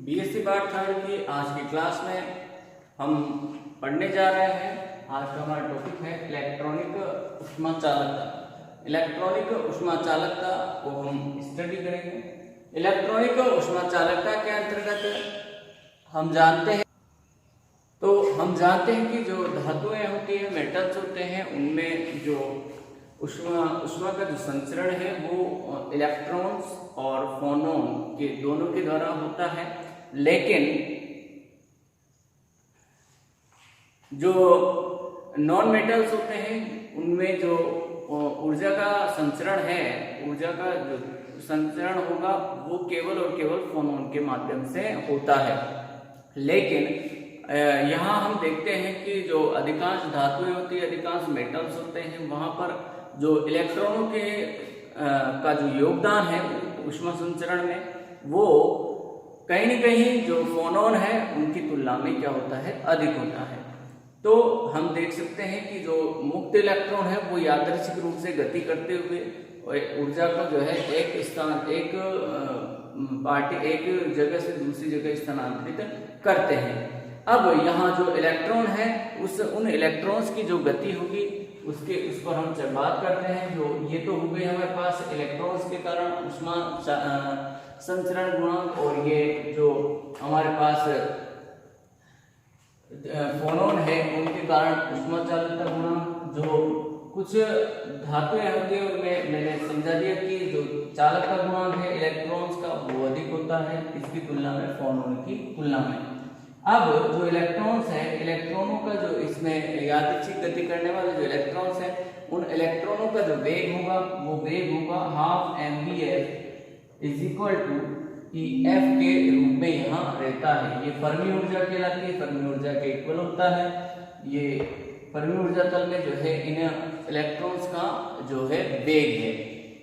BSc part third की आज की क्लास में हम पढ़ने जा रहे हैं। आज का हमारा टॉपिक है इलेक्ट्रॉनिक ऊष्मा चालकता। इलेक्ट्रॉनिक ऊष्मा चालकता को हम स्टडी करेंगे। इलेक्ट्रॉनिक ऊष्मा चालकता के अंतर्गत हम जानते हैं कि जो धातुएं होती हैं, मेटल्स होते हैं, उनमें जो ऊष्मा का जो संचरण है वो इलेक्ट्रॉन्स और फोनॉन के दोनों के द्वारा होता है। लेकिन जो नॉन मेटल्स होते हैं उनमें जो ऊर्जा का संचरण है, ऊर्जा का जो संचरण होगा वो केवल और केवल फोनॉन के माध्यम से होता है। लेकिन यहाँ हम देखते हैं कि जो अधिकांश धातुएं होती है, अधिकांश मेटल्स होते हैं, वहाँ पर जो इलेक्ट्रॉनों के का जो योगदान है ऊष्मा संचरण में, वो कहीं न कहीं जो फोनॉन है उनकी तुलना में क्या होता है, अधिक होता है। तो हम देख सकते हैं कि जो मुक्त इलेक्ट्रॉन है वो यादृच्छिक रूप से गति करते हुए ऊर्जा को जो है एक जगह से दूसरी जगह स्थानांतरित करते हैं। अब यहाँ जो इलेक्ट्रॉन है उन इलेक्ट्रॉन्स की जो गति होगी उस पर हम बात करते हैं। जो ये तो हो गई हमारे पास इलेक्ट्रॉन्स के कारण ऊष्मा संचरण गुणांक, और ये जो हमारे पास फोनॉन है उनके कारण ऊष्मा चालकता गुणांक। जो कुछ धातुएं होती है उनमें मैंने समझा दिया कि जो चालकता गुणांक है इलेक्ट्रॉन्स का वो अधिक होता है इसकी तुलना में, फोनॉन की तुलना में। अब जो इलेक्ट्रॉन्स है, इलेक्ट्रॉनों का जो इसमें यादृच्छिक गति करने वाले जो इलेक्ट्रॉन्स हैं, उन इलेक्ट्रॉनों का जो वेग होगा वो वेग होगा half mvf is equal to EF के रूप में यहाँ रहता है। ये फर्मी ऊर्जा कहलाती है, फर्मी ऊर्जा के इक्वल होता है। ये फर्मी ऊर्जा तल में जो है इन इलेक्ट्रॉन्स का जो है वेग है।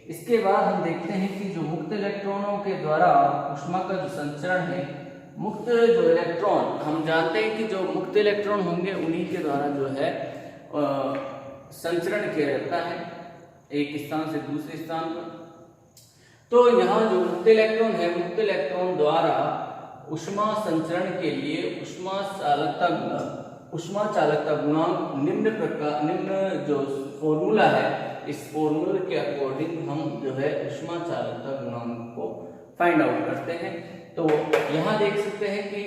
इसके बाद हम देखते हैं कि जो मुक्त इलेक्ट्रॉनों के द्वारा ऊष्मा का जो संचरण है, मुक्त जो इलेक्ट्रॉन, हम जानते हैं कि जो मुक्त इलेक्ट्रॉन होंगे उन्हीं के द्वारा जो है संचरण किया जाता है एक स्थान से दूसरे स्थान पर। तो यहाँ जो मुक्त इलेक्ट्रॉन है, मुक्त इलेक्ट्रॉन द्वारा ऊष्मा संचरण के लिए ऊष्मा चालकता गुणांक निम्न जो फॉर्मूला है, इस फॉर्मूले के अकॉर्डिंग हम जो है ऊष्मा चालकता गुणांक को फाइंड आउट करते हैं। तो यहाँ देख सकते हैं कि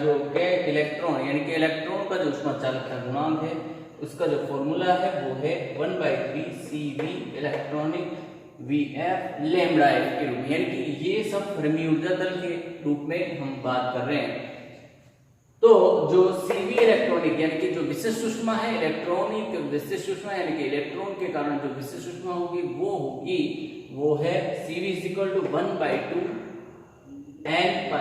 जो के इलेक्ट्रॉन यानी कि इलेक्ट्रॉन का जो ऊष्मा चालकता गुणांक है उसका जो फॉर्मूला है वो है 1/3 CV electronic VF lambda F के रूप में, यानी कि ये सब फर्मी ऊर्जा तल के रूप में हम बात कर रहे हैं। तो जो CV इलेक्ट्रॉनिक यानी कि जो विशिष्ट ऊष्मा है, इलेक्ट्रॉनिक विशिष्ट ऊष्मा यानी कि इलेक्ट्रॉन के कारण जो विशिष्ट ऊष्मा होगी वो है CV is equal to 1/2 n π²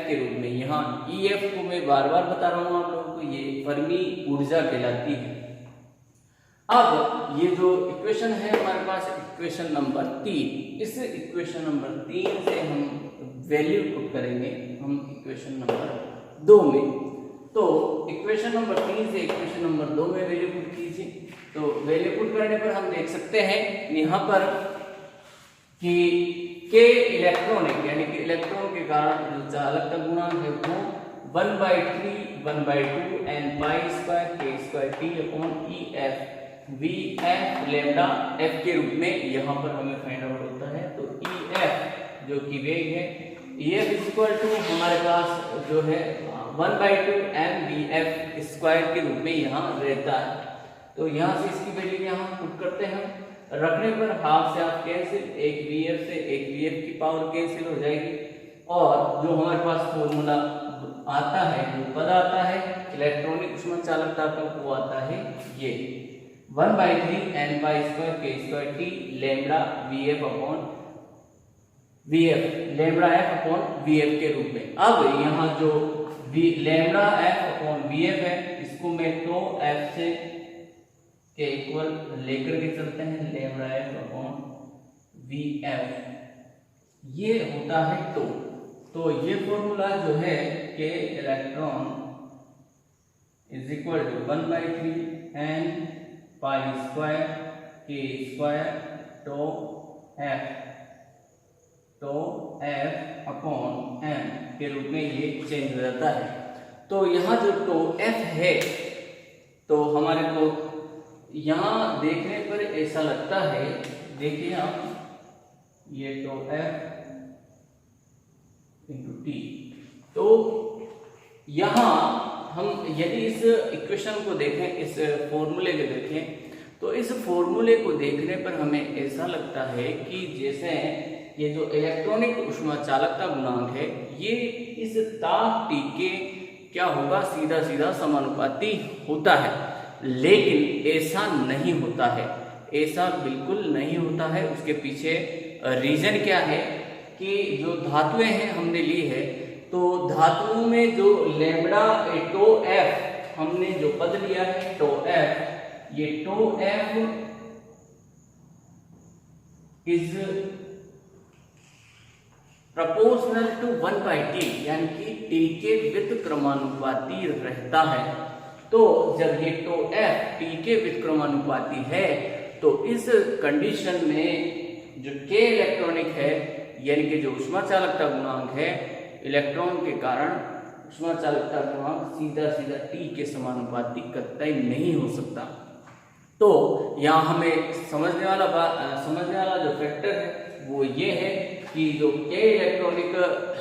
के रूप में। यहाँ EF को मैं बार बार बता रहा हूँ आप लोगों को, ये फर्मी ऊर्जा कहलाती है। अब ये जो इक्वेशन है हमारे पास, इक्वेशन नंबर 3, इस इक्वेशन नंबर 3 से हम वैल्यू पुट करेंगे हम इक्वेशन नंबर 2 में। तो इक्वेशन नंबर 3 से इक्वेशन नंबर 2 में वैल्यू पुट कीजिए। तो वैल्यू पुट करने पर हम देख सकते हैं यहाँ पर कि के इलेक्ट्रॉनिक यानी कि इलेक्ट्रॉन के कारण जो चालकता गुणांक है वो 1/2 n π² EF VF lambda F के रूप में यहाँ पर हमें फाइंड आउट होता है। तो EF जो कि वेग है, EF इज इक्वल टू हमारे पास जो है 1/2 mvf² के रूप में यहाँ रहता है। तो यहाँ से इसकी वैल्यू यहाँ पुट करते हैं, रखने पर हाफ से हाफ कैंसिल, एक VF से एक VF की पावर कैंसिल हो जाएगी, और जो हमारे पास फॉर्मूला आता है वो पद आता है इलेक्ट्रॉनिक ऊष्मा चालकता का, वो आता है ये 1/3 n π² लैम्ब्डा VF के रूप में। अब यहाँ जो लैम्ब्डा F/VF है इसको मैं तो F से के इक्वल लेकर के चलते हैं, लैम्ब्डा F/VF ये होता है। तो ये फॉर्मूला जो है कि electron is equal to 1/3 n π² F तो F अपॉन M के रूप में ये चेंज हो जाता है। तो यहाँ जो तो F है, तो हमारे को यहाँ देखने पर ऐसा लगता है, देखिए आप, ये तो F इंटू टी। तो यहाँ हम यदि इस इक्वेशन को देखें, इस फॉर्मूले को देखें, तो इस फॉर्मूले को देखने पर हमें ऐसा लगता है कि जैसे ये जो इलेक्ट्रॉनिक ऊष्मा चालकता गुणांक है, ये इस ताप टी के क्या होगा, सीधा सीधा समानुपाती होता है। लेकिन ऐसा नहीं होता है, ऐसा बिल्कुल नहीं होता है। उसके पीछे रीजन क्या है कि जो धातुएं हैं हमने ली है, तो धातुओं में जो लैम्बडा टो एफ हमने जो पद लिया है, टो एफ, ये tau F is proportional to 1/t, यानी कि टी के व्युत्क्रमानुपाती रहता है। तो जब ये टो एफ टी के व्युत्क्रमानुपाती है, तो इस कंडीशन में जो के इलेक्ट्रॉनिक है, यानी कि जो ऊष्मा चालकता गुणांक है, इलेक्ट्रॉन के कारण ऊष्मा चालकता गुणांक सीधा सीधा टी के समानुपाती कतई नहीं हो सकता। तो यहाँ हमें समझने वाला जो फैक्टर है वो ये है कि जो के इलेक्ट्रॉनिक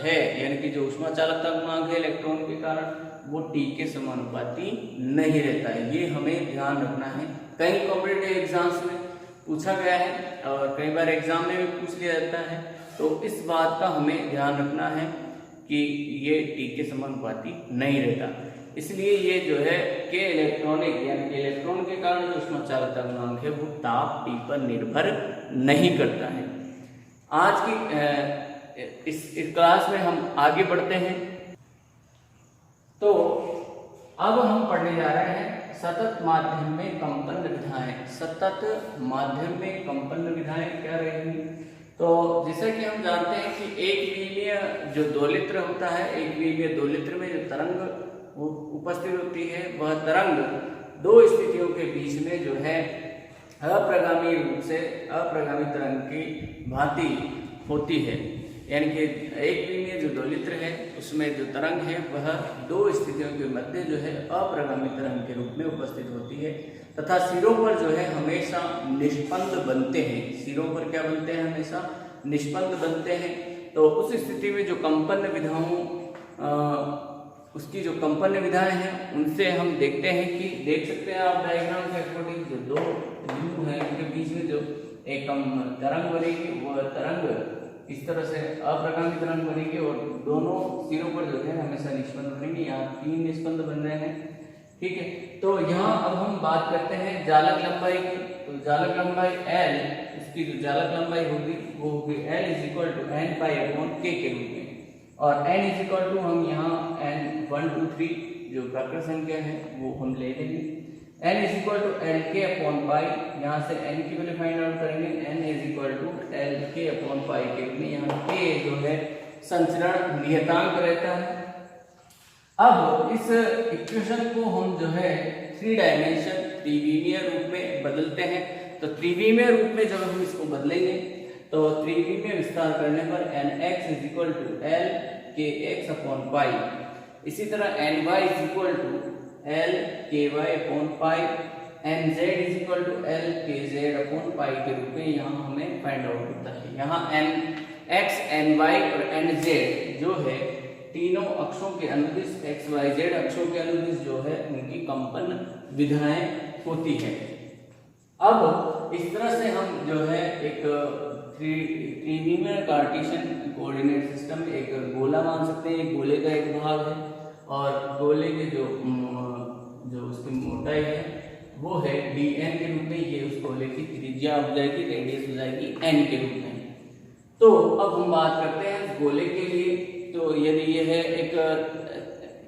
है, यानी कि जो ऊष्मा चालकता गुणांक है इलेक्ट्रॉन के कारण, वो टी के समानुपाती नहीं रहता है। ये हमें ध्यान रखना है। कई कॉम्पिटिटिव एग्जाम्स में पूछा गया है और कई बार एग्जाम में भी पूछ लिया जाता है। तो इस बात का हमें ध्यान रखना है कि ये टी के समानुपाती नहीं रहता। इसलिए ये जो है के इलेक्ट्रॉनिक, यानी कि इलेक्ट्रॉन के कारण जो ऊष्मा चालकता गुणांक है, वो ताप टी पर निर्भर नहीं करता है। आज की इस क्लास में हम आगे बढ़ते हैं। तो अब हम पढ़ने जा रहे हैं सतत माध्यम में कंपन विधाएं। सतत माध्यम में कंपन विधाएं क्या रहेंगी? तो जैसा कि हम जानते हैं कि एक विमीय जो दोलित्र होता है, एक विमीय दोलित्र में जो तरंग उपस्थित होती है, वह तरंग दो स्थितियों के बीच में जो है अप्रगामी रूप से अप्रगामी तरंग की भांति होती है। यानी कि एक विमीय जो दोलित्र है, उसमें जो तरंग है वह दो स्थितियों के मध्य जो है अप्रगामी तरंग के रूप में उपस्थित होती है, तथा सिरों पर जो है हमेशा निष्पन्द बनते हैं। सिरों पर क्या बनते हैं? हमेशा निष्पन्द बनते हैं। तो उस स्थिति में जो कंपन विधाओं उसकी जो कंपन विधाएं हैं, उनसे हम देखते हैं कि देख सकते हैं आप डायग्राम के अकॉर्डिंग, जो दो बिंदु हैं उनके बीच में जो एक तरंग बनेगी, वह तरंग इस तरह से अप्रगामी तरंग बनेगी और दोनों सिरों पर जो है हमेशा निष्पन्द बनेंगे। यहाँ 3 निष्पन्द बन रहे हैं, ठीक है। तो यहाँ अब हम बात करते हैं जालक लंबाई की। तो जालक लंबाई L, इसकी जो जालक लंबाई होगी वो होगी L = n π/k के रूप में, और n = हम यहाँ n 1 2 3 जो प्रकृत संख्या है वो हम ले लेंगे। n = Lk/π, यहाँ से n की वैल्यू फाइंड आउट करेंगे। n = Lk/π के रूप में, यहाँ k जो है संचरण नियतांक रहता है। अब इस इक्वेशन को हम जो है 3 डायमेंशन त्रिविमीय रूप में बदलते हैं। तो त्रिविमीय रूप में जब हम इसको बदलेंगे, तो त्रिविमीय विस्तार करने पर nx = Lkx/π, इसी तरह ny = Lky/π, nz = Lkz/π के रूप में यहाँ हमें फाइंड आउट होता है। यहाँ nx, ny और nz जो है तीनों अक्षों के अनुदिश, x y z अक्षों के अनुदिश जो है उनकी कंपन विधाएं होती है। अब इस तरह से हम जो है एक त्रिविमीय कार्टेशियन कोऑर्डिनेट सिस्टम एक गोला मान सकते हैं। एक गोले का एक भाग है और गोले के जो उसकी मोटाई है वो है dn के रूप में। ये उस गोले की त्रिज्या हो जाएगी, रेडियस हो जाएगी n के रूप में। तो अब हम बात करते हैं गोले के लिए। तो यदि यह है एक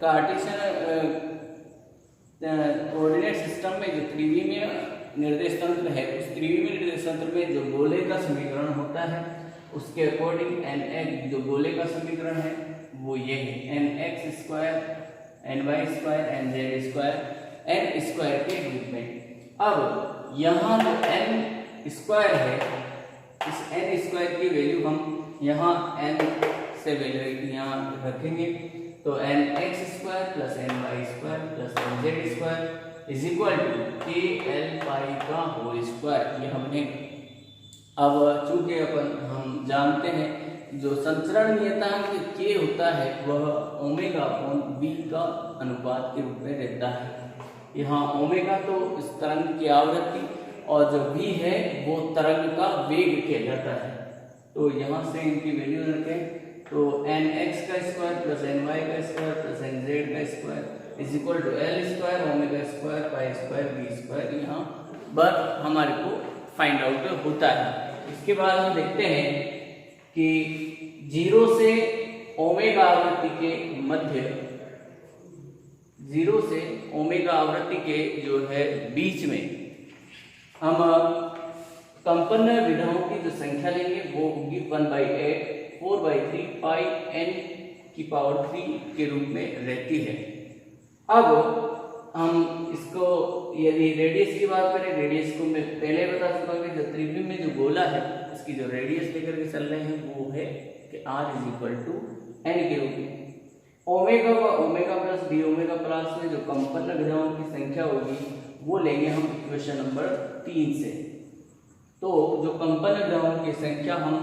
कार्टेशियन कोऑर्डिनेट सिस्टम में जो त्रिविमीय निर्देश तंत्र है, उस त्रिविमीय निर्देश तंत्र में जो गोले का समीकरण होता है, उसके अकॉर्डिंग nx जो गोले का समीकरण है वो ये है nx², ny² nz² n² के रूप में। अब यहाँ जो n² है, इस n² की वैल्यू हम यहाँ n से वैल्यू यहाँ रखेंगे तो N X square plus N Y square plus N Z square is equal to K L pi का होल स्क्वायर। ये हमने अब चूंकि हम जानते हैं जो संचरण नियतांक के होता है वह ओमेगा अपॉन बी का अनुपात के रूप में रहता है। यहाँ ओमेगा तो इस तरंग की आवृत्ति और जो बी है वो तरंग का वेग कहलाता है। तो यहाँ से इनकी वैल्यू रखें तो एन एक्स का स्क्वायर प्लस एन वाई का स्क्वायर प्लस एन जेड का square is equal to L square omega square pi square B square यहाँ पर हमारे को फाइंड आउट होता है। इसके बाद हम देखते हैं कि 0 से ओमेगा आवृत्ति के मध्य 0 से ओमेगा आवृत्ति के जो है बीच में हम कंपन विधाओं की जो संख्या लेंगे वो होगी 1/8 4/3 पाई n की पावर 3 के रूप में रहती है। अब हम इसको यदि रेडियस की बात करें, रेडियस को मैं पहले बता चुका हूं कि जो त्रिविम में जो गोला है इसकी जो रेडियस लेकर के चल रहे हैं वो है कि r इज इक्वल टू n के रूप में। ओमेगा व omega plus D omega plus में जो कंपन विधाओं की संख्या होगी वो लेंगे हम इक्वेशन नंबर 3 से। तो जो कंपन विधाओं की संख्या हम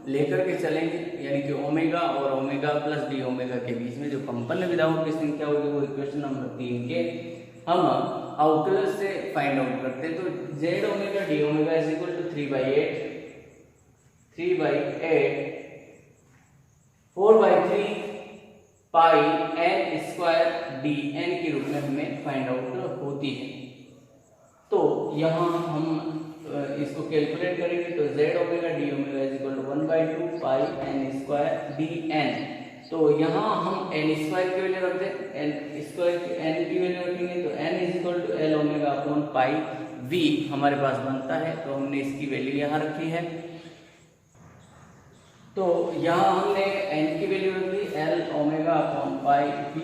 लेकर के चलेंगे यानी कि ओमेगा और ओमेगा प्लस डी ओमेगा के बीच में जो कंपन विधाओं की संख्या होगी वो इक्वेशन नंबर 3 के हम आउटवर्ड से फाइंड आउट करते हैं। तो Z omega D omega is equal to 3/8 4/3 pi n square D N के रूप में हमें फाइंड आउट होती है। तो यहाँ हम इसको कैलकुलेट करेंगे तो z omega D omega is equal to 1/2 pi n square D N. तो यहाँ हम n स्क्वायर की वैल्यू रखते हैं, n स्क्वायर की n की वैल्यू रखेंगे तो n is equal to l omega upon pi v हमारे पास बनता है। तो हमने इसकी वैल्यू यहाँ रखी है। तो यहाँ हमने n की वैल्यू रख दी l omega upon pi v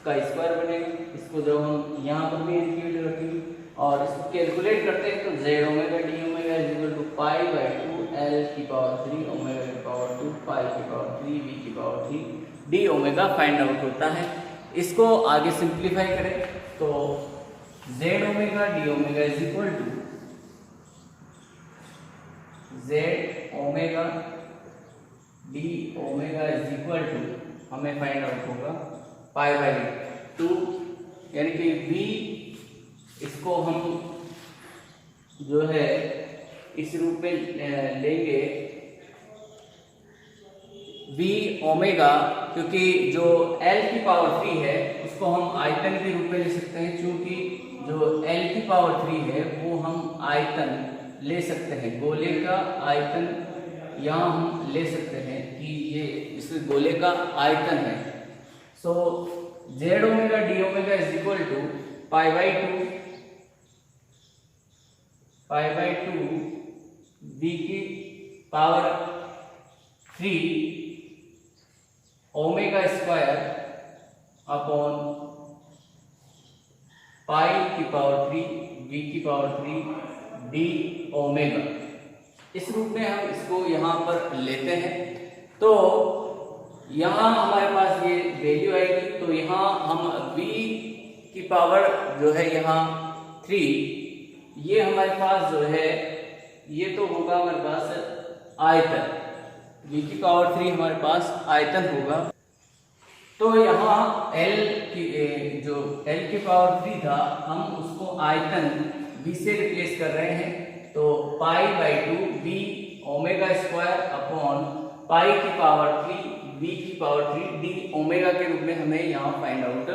का स्क्वायर बनेगा। इसको जब हम यहाँ पर भी n की वैल्यू रखेंगे और इसको कैलकुलेट करते हैं तो z omega D omega is equal to pi by 2 l की पावर 3 ओमेगा की पावर 2 पाई की पावर 3 v की power 3 D omega find out होता है। इसको आगे सिंप्लीफाई करें तो z omega D omega is equal to z omega D omega is equal to हमें फाइंड आउट होगा पाई बाय 2 यानी कि v इसको हम जो है इस रूप में लेंगे v ओमेगा, क्योंकि जो l की पावर 3 है उसको हम आयतन के रूप में ले सकते हैं। चूंकि जो l की पावर 3 है वो हम आयतन ले सकते हैं, गोले का आयतन यहाँ हम ले सकते हैं कि ये इस गोले का आयतन है। So z omega D omega is equal to pi by 2 v की power 3 omega square upon pi की पावर 3 v की पावर 3 डी ओमेगा। इस रूप में हम इसको यहाँ पर लेते हैं तो यहाँ हमारे पास ये वैल्यू आएगी। तो यहाँ हम v की पावर जो है यहाँ 3 ये हमारे पास जो है ये तो होगा हमारे पास आयतन, v की पावर 3 हमारे पास आयतन होगा। तो यहाँ l की पावर 3 था हम उसको आयतन v से रिप्लेस कर रहे हैं। तो पाई by 2 v omega square upon pi की पावर 3 v की पावर 3 डी ओमेगा के रूप में हमें यहाँ फाइंड आउट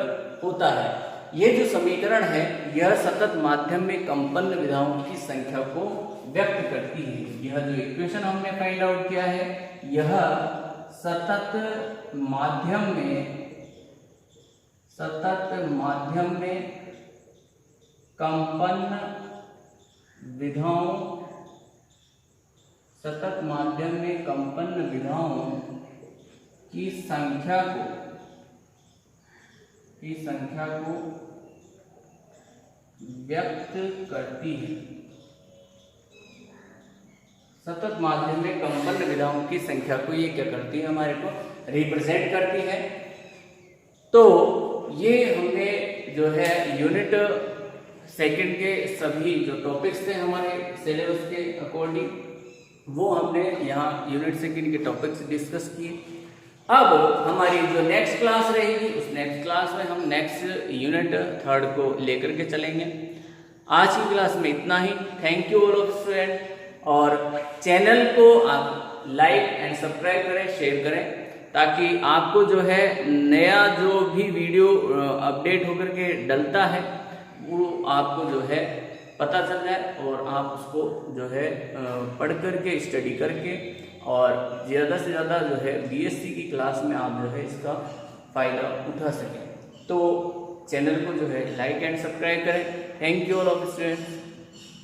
होता है। ये जो समीकरण है यह सतत माध्यम में कंपन विधाओं की संख्या को व्यक्त करती है। यह जो इक्वेशन हमने फाइंड आउट किया है यह सतत माध्यम में कंपन विधाओं की संख्या को व्यक्त करती है। सतत माध्यम में कंपन विधाओं की संख्या को ये क्या करती है, हमारे को रिप्रेजेंट करती है। तो ये हमने जो है यूनिट सेकंड के सभी जो टॉपिक्स थे हमारे सिलेबस के अकॉर्डिंग, वो हमने यहाँ यूनिट सेकंड के टॉपिक्स डिस्कस किए। अब हमारी जो नेक्स्ट क्लास रहेगी, उस नेक्स्ट क्लास में हम नेक्स्ट यूनिट थर्ड को लेकर के चलेंगे। आज की क्लास में इतना ही। Thank you all of student. और चैनल को आप लाइक एंड सब्सक्राइब करें, शेयर करें, ताकि आपको जो है नया जो भी वीडियो अपडेट होकर के डलता है वो आपको जो है पता चल जाए और आप उसको जो है पढ़ करके स्टडी करके और ज़्यादा से ज़्यादा जो है बीएससी की क्लास में आप जो है इसका फ़ायदा उठा सकें। तो चैनल को जो है लाइक एंड सब्सक्राइब करें। Thank you all of students.